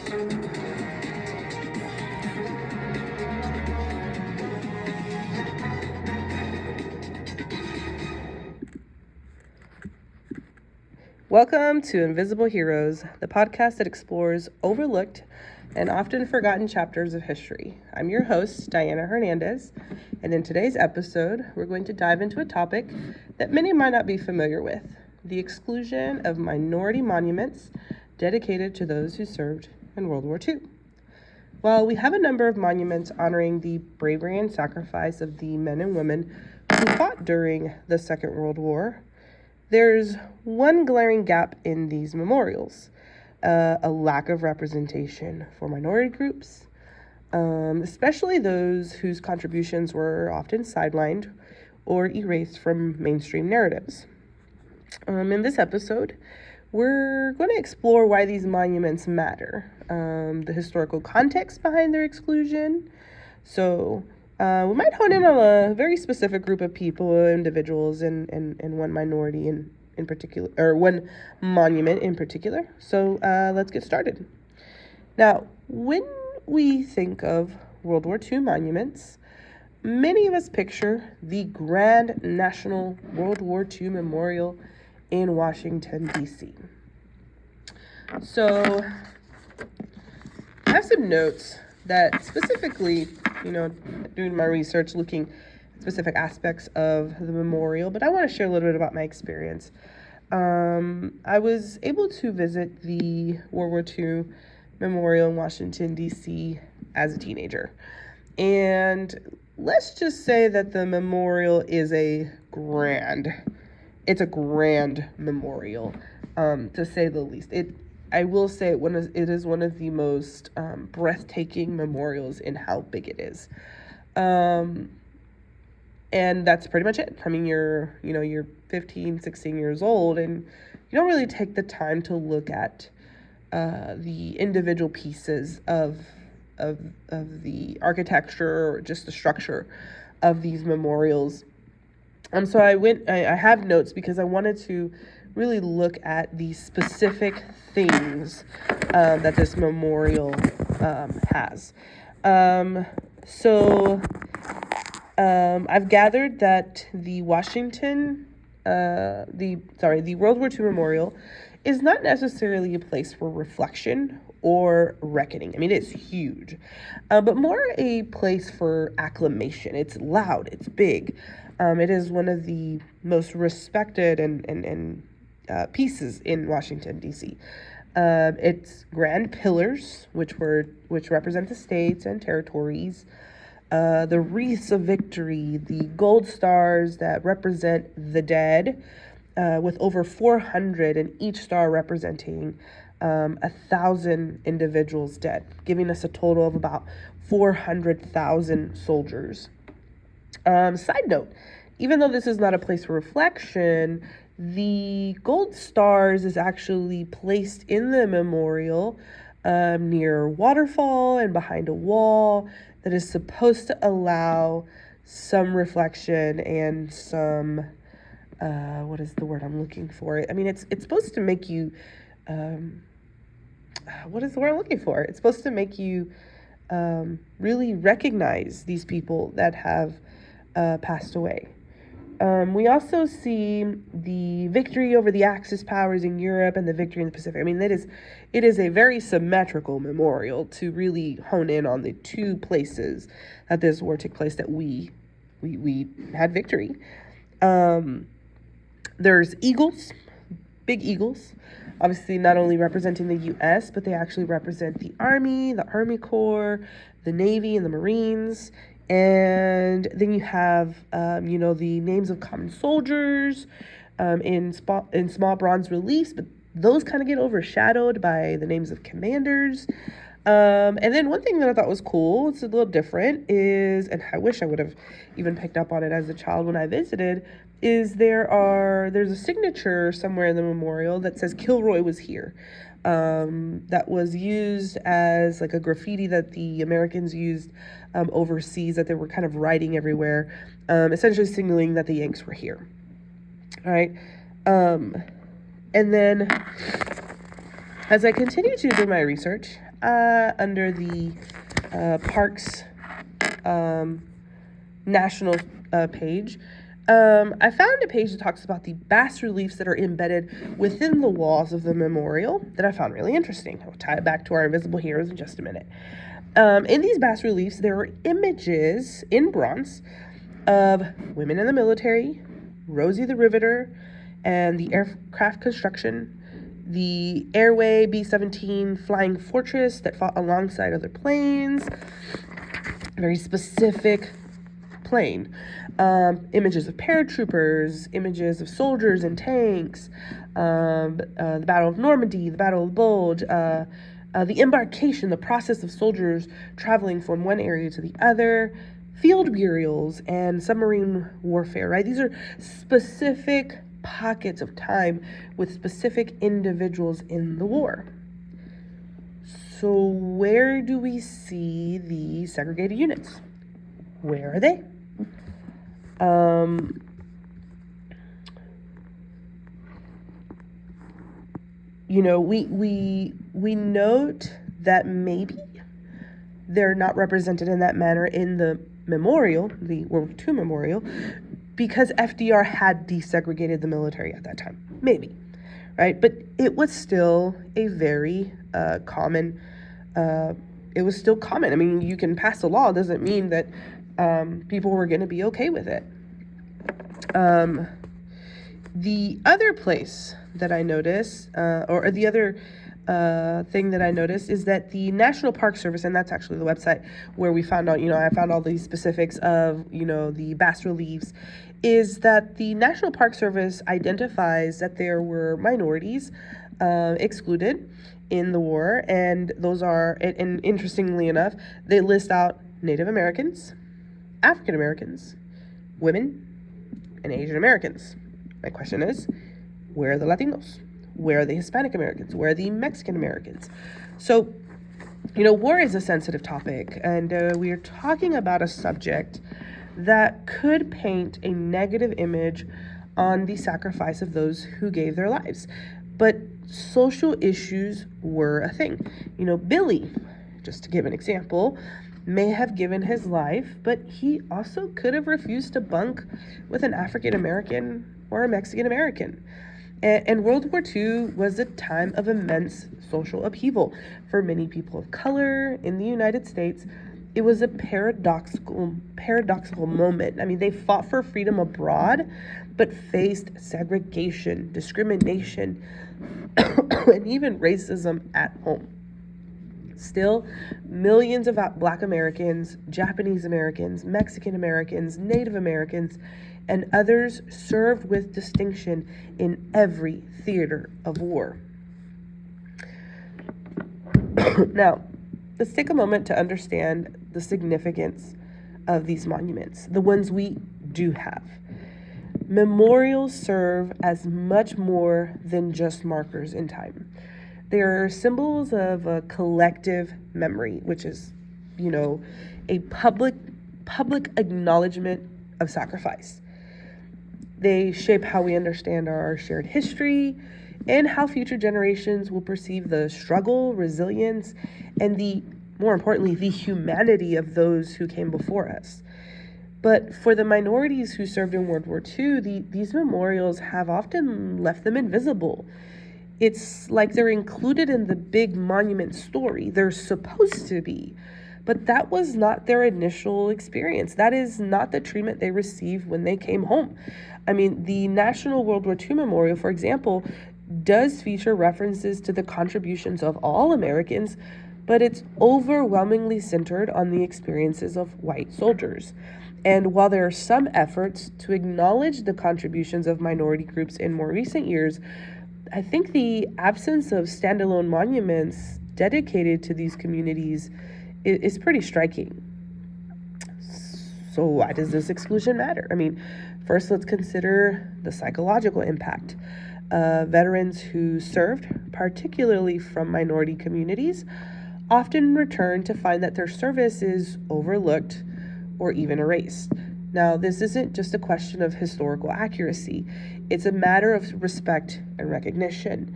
Welcome to Invisible Heroes, the podcast that explores overlooked and often forgotten chapters of history. I'm your host, Diana Hernandez, and in today's episode, we're going to dive into a topic that many might not be familiar with, the exclusion of minority monuments dedicated to those who served in World War II. While we have a number of monuments honoring the bravery and sacrifice of the men and women who fought during the Second World War, there's one glaring gap in these memorials, a lack of representation for minority groups, especially those whose contributions were often sidelined or erased from mainstream narratives. In this episode, we're going to explore why these monuments matter, the historical context behind their exclusion. So we might hone in on a very specific group of people, individuals, and one minority in particular, or one monument in particular. So let's get started. Now, when we think of World War II monuments, many of us picture the Grand National World War II Memorial in Washington, D.C. So I have some notes that specifically, doing my research, looking at specific aspects of the memorial, but I want to share a little bit about my experience. I was able to visit the World War II Memorial in Washington, D.C. as a teenager. And let's just say that the memorial is a grand memorial, to say the least. I will say it is one of the most breathtaking memorials in how big it is. And that's pretty much it. I mean, you're 15, 16 years old, and you don't really take the time to look at the individual pieces of the architecture or just the structure of these memorials. So I have notes because I wanted to really look at the specific things that this memorial has. I've gathered that the World War II Memorial is not necessarily a place for reflection or reckoning. I mean, it's huge, but more a place for acclamation. It's loud, it's big. It is one of the most respected and pieces in Washington, D.C. Its grand pillars, which represent the states and territories, the wreaths of victory, the gold stars that represent the dead, with over 400, and each star representing 1,000 individuals dead, giving us a total of about 400,000 soldiers. Side note, even though this is not a place for reflection, the gold stars is actually placed in the memorial near a waterfall and behind a wall that is supposed to allow some reflection and some, what is the word I'm looking for? I mean, it's supposed to make you, what is the word I'm looking for? It's supposed to make you really recognize these people that have passed away. We also see the victory over the Axis powers in Europe and the victory in the Pacific. I mean, it is a very symmetrical memorial to really hone in on the two places that this war took place that we had victory. There's eagles, big eagles, obviously not only representing the U.S., but they actually represent the Army Corps, the Navy, and the Marines. And then you have, the names of common soldiers in small bronze reliefs, but those kind of get overshadowed by the names of commanders. And then one thing that I thought was cool, it's a little different, and I wish I would have even picked up on it as a child when I visited, is there's a signature somewhere in the memorial that says Kilroy was here. That was used as like a graffiti that the Americans used overseas, that they were kind of writing everywhere, essentially signaling that the Yanks were here. All right. And then As I continue to do my research under the Parks national page, I found a page that talks about the bas reliefs that are embedded within the walls of the memorial that I found really interesting. I'll tie it back to our invisible heroes in just a minute. In these bas reliefs, there are images in bronze of women in the military, Rosie the Riveter, and the aircraft construction, the Airway B-17 flying fortress that fought alongside other planes, very specific plane. Images of paratroopers, images of soldiers and tanks, the Battle of Normandy, the Battle of the Bulge, the embarkation, the process of soldiers traveling from one area to the other, field burials, and submarine warfare, right? These are specific pockets of time with specific individuals in the war. So where do we see the segregated units? Where are they? We note that maybe they're not represented in that manner in the memorial, the World War II memorial, because FDR had desegregated the military at that time. Maybe, right? But it was still a very common. It was still common. I mean, you can pass a law, doesn't mean that people were going to be okay with it. The other place that I noticed, or the other thing that I noticed, is that the National Park Service, and that's actually the website where we found out, I found all these specifics of, the bas reliefs, is that the National Park Service identifies that there were minorities excluded in the war, and those are, and interestingly enough, they list out Native Americans, African Americans, women, and Asian Americans. My question is, where are the Latinos? Where are the Hispanic Americans? Where are the Mexican Americans? So, war is a sensitive topic, and we are talking about a subject that could paint a negative image on the sacrifice of those who gave their lives. But social issues were a thing. Billy, just to give an example, may have given his life, but he also could have refused to bunk with an African American or a Mexican American. And World War II was a time of immense social upheaval for many people of color in the United States. It was a paradoxical moment. I mean, they fought for freedom abroad, but faced segregation, discrimination, and even racism at home. Still, millions of Black Americans, Japanese Americans, Mexican Americans, Native Americans, and others served with distinction in every theater of war. Now, let's take a moment to understand the significance of these monuments, the ones we do have. Memorials serve as much more than just markers in time. They are symbols of a collective memory, which is, a public acknowledgement of sacrifice. They shape how we understand our shared history and how future generations will perceive the struggle, resilience, and more importantly, the humanity of those who came before us. But for the minorities who served in World War II, these memorials have often left them invisible. It's like they're included in the big monument story. They're supposed to be. But that was not their initial experience. That is not the treatment they received when they came home. I mean, the National World War II Memorial, for example, does feature references to the contributions of all Americans, but it's overwhelmingly centered on the experiences of white soldiers. And while there are some efforts to acknowledge the contributions of minority groups in more recent years, I think the absence of standalone monuments dedicated to these communities is pretty striking. So why does this exclusion matter? I mean, first, let's consider the psychological impact. Veterans who served, particularly from minority communities, often return to find that their service is overlooked or even erased. Now, this isn't just a question of historical accuracy. It's a matter of respect and recognition.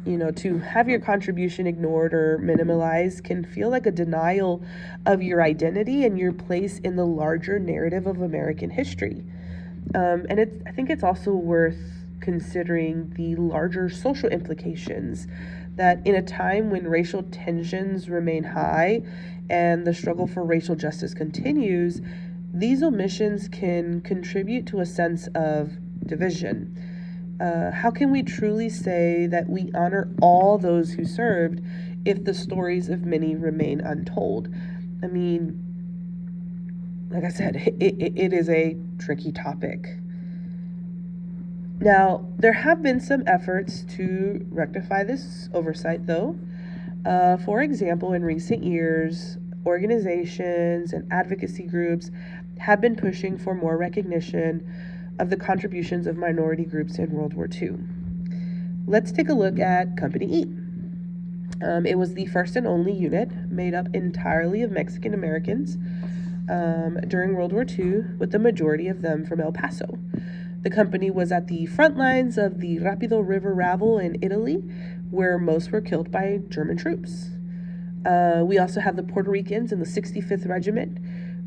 To have your contribution ignored or minimalized can feel like a denial of your identity and your place in the larger narrative of American history. I think it's also worth considering the larger social implications that in a time when racial tensions remain high and the struggle for racial justice continues, these omissions can contribute to a sense of division. How can we truly say that we honor all those who served if the stories of many remain untold? I mean, like I said, it is a tricky topic. Now, there have been some efforts to rectify this oversight, though. For example, in recent years, organizations and advocacy groups have been pushing for more recognition of the contributions of minority groups in World War II. Let's take a look at Company E. It was the first and only unit made up entirely of Mexican Americans during World War II, with the majority of them from El Paso. The company was at the front lines of the Rapido River Ravel in Italy, where most were killed by German troops. We also have the Puerto Ricans in the 65th Regiment,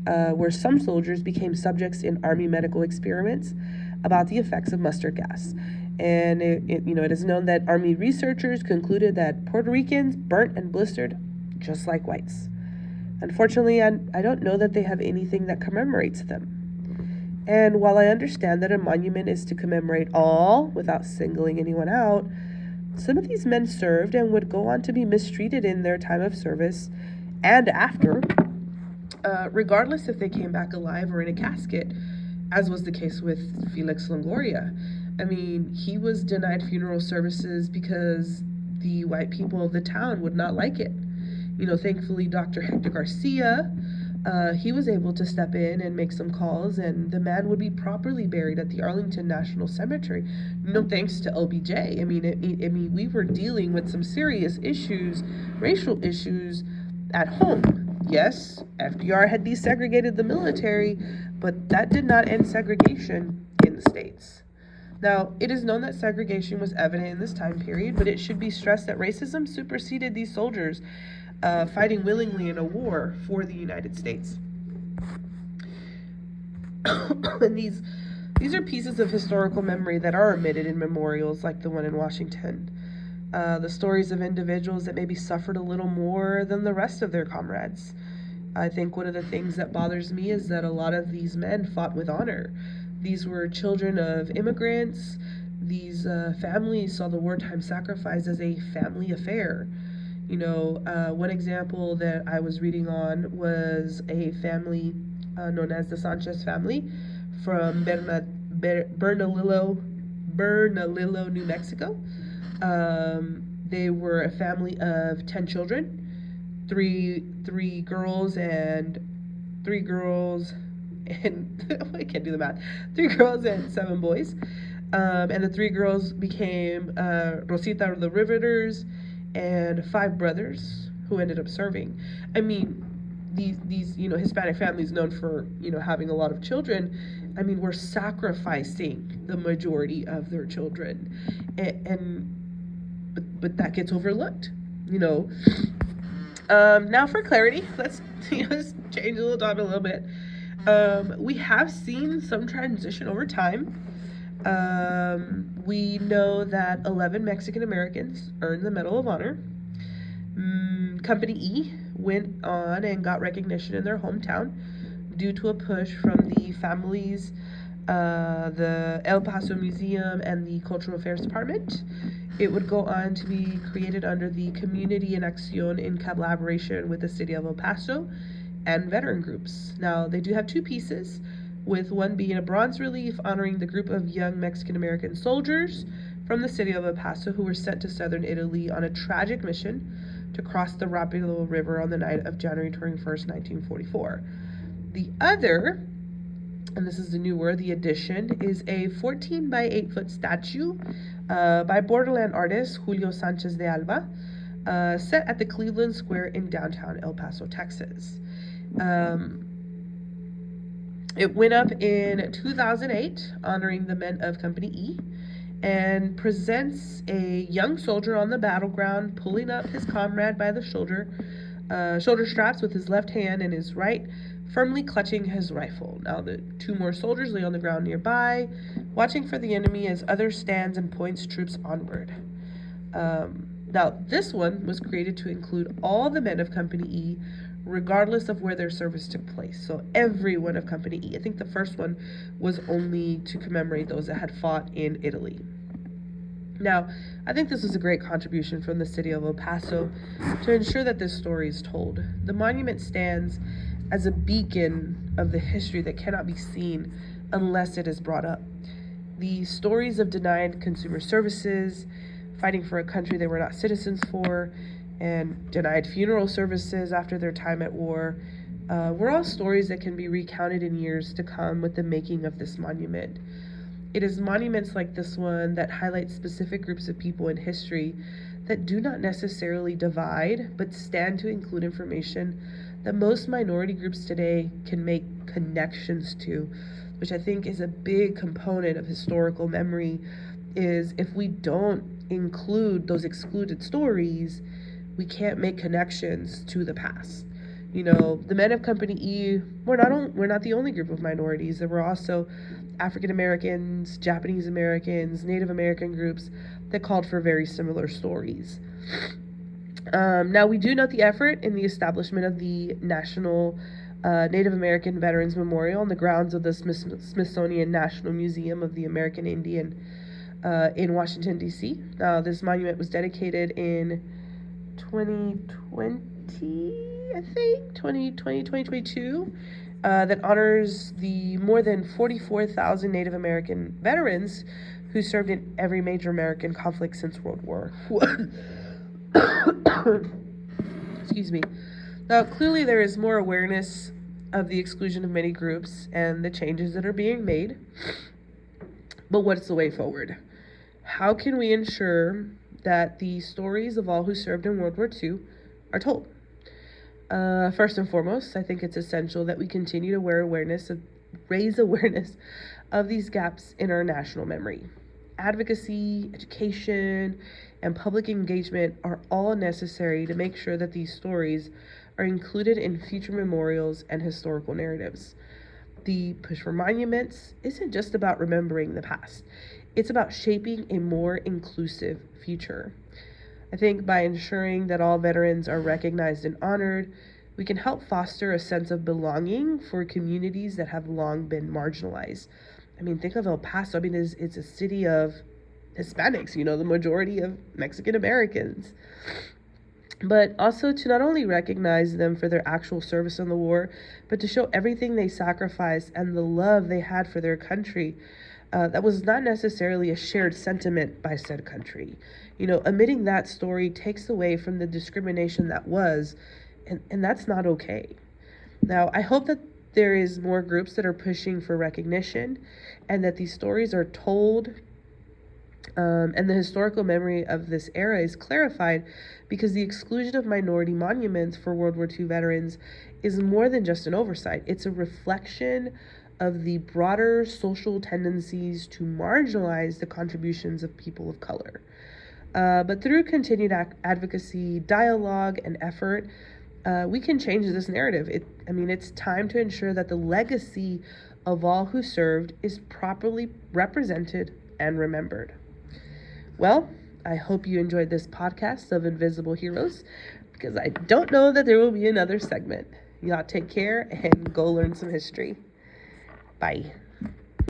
where some soldiers became subjects in Army medical experiments about the effects of mustard gas. And it is known that Army researchers concluded that Puerto Ricans burnt and blistered just like whites. Unfortunately, I don't know that they have anything that commemorates them. And while I understand that a monument is to commemorate all without singling anyone out, some of these men served and would go on to be mistreated in their time of service and after, regardless if they came back alive or in a casket, as was the case with Felix Longoria. I mean, he was denied funeral services because the white people of the town would not like it. Thankfully, Dr. Hector Garcia, he was able to step in and make some calls, and the man would be properly buried at the Arlington National Cemetery. Thanks to LBJ. I mean, we were dealing with some serious issues, racial issues, at home. Yes, FDR had desegregated the military, but that did not end segregation in the States. Now, it is known that segregation was evident in this time period, but it should be stressed that racism superseded these soldiers fighting willingly in a war for the United States. And these are pieces of historical memory that are omitted in memorials like the one in Washington. The stories of individuals that maybe suffered a little more than the rest of their comrades. I think one of the things that bothers me is that a lot of these men fought with honor. These were children of immigrants. These families saw the wartime sacrifice as a family affair. One example that I was reading on was a family known as the Sanchez family from Bernalillo, New Mexico. They were a family of 10 children, three girls and I can't do the math. 3 girls and 7 boys. And the 3 girls became Rosita of the Riveters, and 5 brothers who ended up serving. I mean, these Hispanic families known for having a lot of children, I mean, were sacrificing the majority of their children, but that gets overlooked. Now for clarity, let's change the topic a little bit. We have seen some transition over time. We know that 11 Mexican Americans earned the Medal of Honor. Company E went on and got recognition in their hometown due to a push from the families, the El Paso Museum, and the Cultural Affairs Department. It would go on to be created under the Community en Acción in collaboration with the city of El Paso and veteran groups. Now, they do have 2 pieces, with one being a bronze relief honoring the group of young Mexican-American soldiers from the city of El Paso who were sent to southern Italy on a tragic mission to cross the Rapido River on the night of January 21st, 1944. The other, and this is the new word, the addition, is a 14 by 8 foot statue by borderland artist Julio Sanchez de Alba, set at the Cleveland Square in downtown El Paso, Texas. It went up in 2008, honoring the men of Company E, and presents a young soldier on the battleground pulling up his comrade by the shoulder straps with his left hand and his right firmly clutching his rifle. Now the two more soldiers lay on the ground nearby, watching for the enemy as others stands and points troops onward. Now this one was created to include all the men of Company E, regardless of where their service took place. So everyone of Company E. I think the first one was only to commemorate those that had fought in Italy. Now, I think this was a great contribution from the city of El Paso to ensure that this story is told. The monument stands as a beacon of the history that cannot be seen unless it is brought up. The stories of denied consumer services, fighting for a country they were not citizens for, and denied funeral services after their time at war, were all stories that can be recounted in years to come with the making of this monument. It is monuments like this one that highlight specific groups of people in history that do not necessarily divide, but stand to include information that most minority groups today can make connections to, which I think is a big component of historical memory, is if we don't include those excluded stories, we can't make connections to the past. You know, the men of Company E were not the only group of minorities. There were also African Americans, Japanese Americans, Native American groups that called for very similar stories. Now, we do note the effort in the establishment of the National Native American Veterans Memorial on the grounds of the Smithsonian National Museum of the American Indian in Washington, D.C. This monument was dedicated in 2020, I think, 2022, that honors the more than 44,000 Native American veterans who served in every major American conflict since World War Excuse me. Now, clearly there is more awareness of the exclusion of many groups and the changes that are being made. But what's the way forward? How can we ensure that the stories of all who served in World War II are told? First and foremost, I think it's essential that we continue to raise awareness of these gaps in our national memory. Advocacy, education, and public engagement are all necessary to make sure that these stories are included in future memorials and historical narratives. The push for monuments isn't just about remembering the past. It's about shaping a more inclusive future. I think by ensuring that all veterans are recognized and honored, we can help foster a sense of belonging for communities that have long been marginalized. I mean, think of El Paso. I mean, it's a city of Hispanics, you know, the majority of Mexican Americans. But also to not only recognize them for their actual service in the war, but to show everything they sacrificed and the love they had for their country that was not necessarily a shared sentiment by said country. You know, omitting that story takes away from the discrimination that was, and that's not okay. Now, I hope that there is more groups that are pushing for recognition and that these stories are told and the historical memory of this era is clarified, because the exclusion of minority monuments for World War II veterans is more than just an oversight. It's a reflection of the broader social tendencies to marginalize the contributions of people of color. But through continued advocacy, dialogue, and effort, we can change this narrative. It's time to ensure that the legacy of all who served is properly represented and remembered. Well, I hope you enjoyed this podcast of Invisible Heroes, because I don't know that there will be another segment. Y'all take care and go learn some history. Bye.